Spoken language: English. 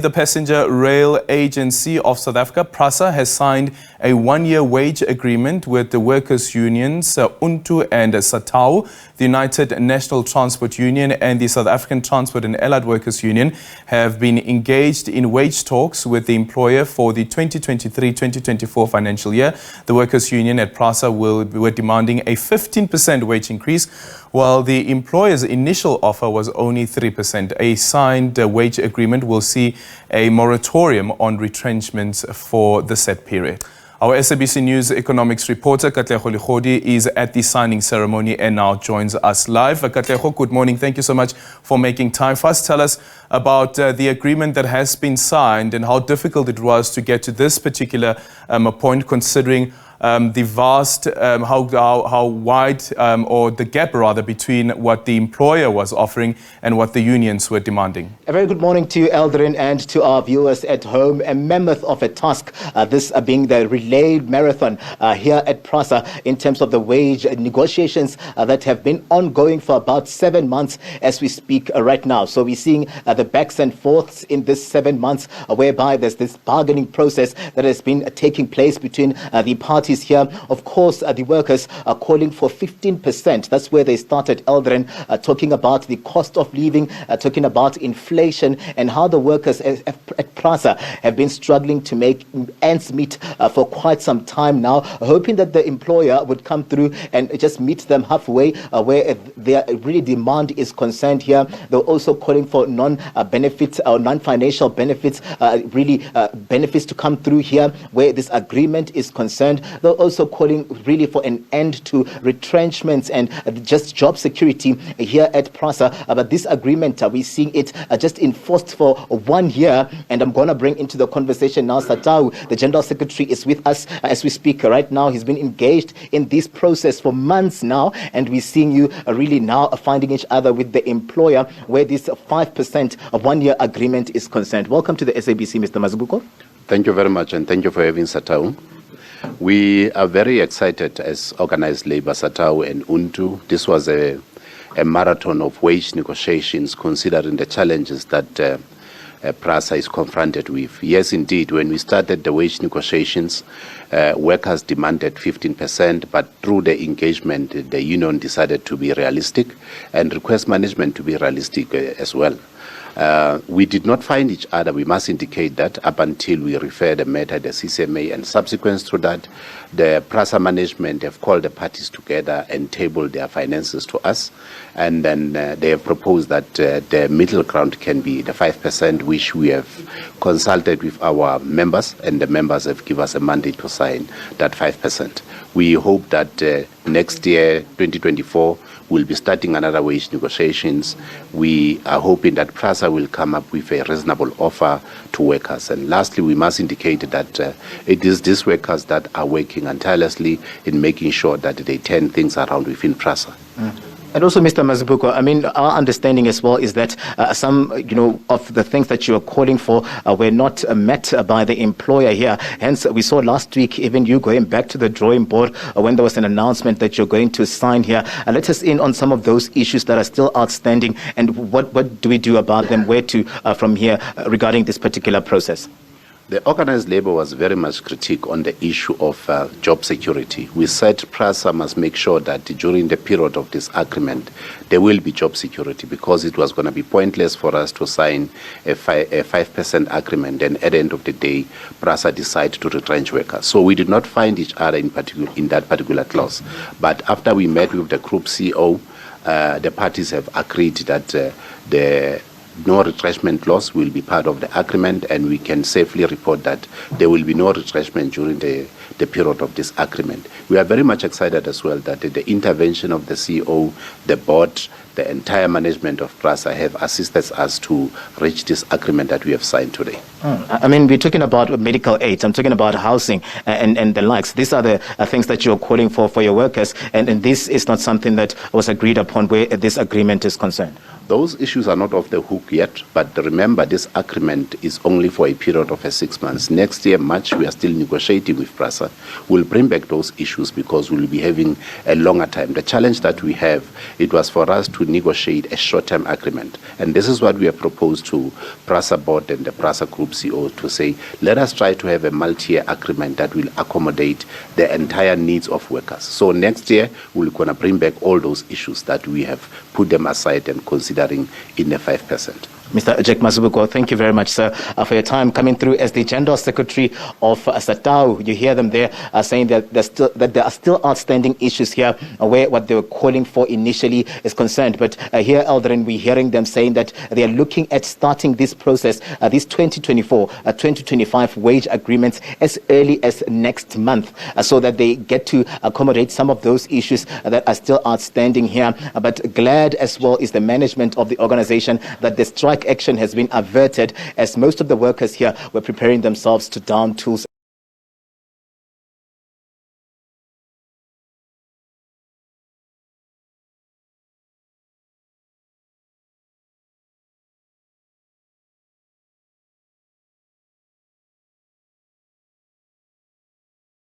The Passenger Rail Agency of South Africa, PRASA, has signed a one-year wage agreement with the workers' unions UNTU and SATAWU. The United National Transport Union and the South African Transport and Allied Workers Union have been engaged in wage talks with the employer for the 2023-2024 financial year. The workers' union at PRASA were demanding a 15% wage increase, while the employer's initial offer was only 3%. A signed wage agreement will see a moratorium on retrenchments for the set period. Our SABC News economics reporter Katlego Legodi is at the signing ceremony and now joins us live. Katlego, good morning. Thank you so much for making time. First, tell us about the agreement that has been signed and how difficult it was to get to this particular point, considering the vast, how wide, or the gap rather, between what the employer was offering and what the unions were demanding. A very good morning to you, Eldrin, and to our viewers at home. A mammoth of a task, this being the relay marathon here at PRASA in terms of the wage negotiations that have been ongoing for about 7 months as we speak right now. So we're seeing the backs and forths in this 7 months, whereby there's this bargaining process that has been taking place between the parties here. Of course, the workers are calling for 15%. That's where they started, Eldrin, talking about the cost of living, talking about inflation and how the workers at PRASA have been struggling to make ends meet for quite some time now, hoping that the employer would come through and just meet them halfway where their really demand is concerned here. They're also calling for non-benefits or non-financial benefits, benefits to come through here where this agreement is concerned. They're also calling really for an end to retrenchments and just job security here at PRASA. But this agreement, we're seeing it just enforced for 1 year. And I'm going to bring into the conversation now SATAWU, the General Secretary, is with us as we speak right now. He's been engaged in this process for months now. And we're seeing you really now finding each other with the employer where this 5% of 1 year agreement is concerned. Welcome to the SABC, Mr. Mazibuko. Thank you very much, and thank you for having SATAWU. We are very excited as organized labor, SATAWU and UNTU. This was a marathon of wage negotiations considering the challenges that PRASA is confronted with. Yes, indeed, when we started the wage negotiations, workers demanded 15%, but through the engagement, the union decided to be realistic and request management to be realistic as well. We did not find each other, we must indicate that, up until we referred the matter to the CCMA, and subsequent to that, the PRASA management have called the parties together and tabled their finances to us, and then they have proposed that the middle ground can be the 5%, which we have consulted with our members, and the members have given us a mandate to sign that 5%. We hope that next year, 2024, we'll be starting another wage negotiations. We are hoping that PRASA will come up with a reasonable offer to workers. And lastly, we must indicate that it is these workers that are working tirelessly in making sure that they turn things around within PRASA. And also, Mr. Mazibuko, I mean, our understanding as well is that some, of the things that you are calling for were not met by the employer here. Hence, we saw last week, even you going back to the drawing board when there was an announcement that you're going to sign here. Let us in on some of those issues that are still outstanding and what do we do about them, where to from here regarding this particular process? The organized labor was very much critique on the issue of job security. We said PRASA must make sure that during the period of this agreement, there will be job security, because it was going to be pointless for us to sign a 5% agreement and at the end of the day, PRASA decided to retrench workers. So we did not find each other in that particular clause. But after we met with the group CEO, the parties have agreed that the no retrenchment clause will be part of the agreement, and we can safely report that there will be no retrenchment during the period of this agreement. We are very much excited as well that the intervention of the CEO, the board, the entire management of PRASA have assisted us to reach this agreement that we have signed today. I mean, we're talking about medical aid, I'm talking about housing and the likes. These are the things that you're calling for your workers, and this is not something that was agreed upon where this agreement is concerned. Those issues are not off the hook yet, but remember, this agreement is only for a period of 6 months. Next year, March, we are still negotiating with PRASA. PRASA. We'll bring back those issues because we'll be having a longer time. The challenge that we have, it was for us to negotiate a short-term agreement. And this is what we have proposed to PRASA board and the PRASA group CEO to say, let us try to have a multi-year agreement that will accommodate the entire needs of workers. So next year, we're going to bring back all those issues that we have put them aside and considering in the 5%. Mr. Jack Mazubuko, thank you very much, sir, for your time coming through as the General Secretary of SATAWU. You hear them there saying that there are still outstanding issues here where what they were calling for initially is concerned. But here, Eldrin, we're hearing them saying that they are looking at starting this process, these 2024-2025 wage agreements as early as next month so that they get to accommodate some of those issues that are still outstanding here. But glad as well is the management of the organization that the strike action has been averted as most of the workers here were preparing themselves to down tools.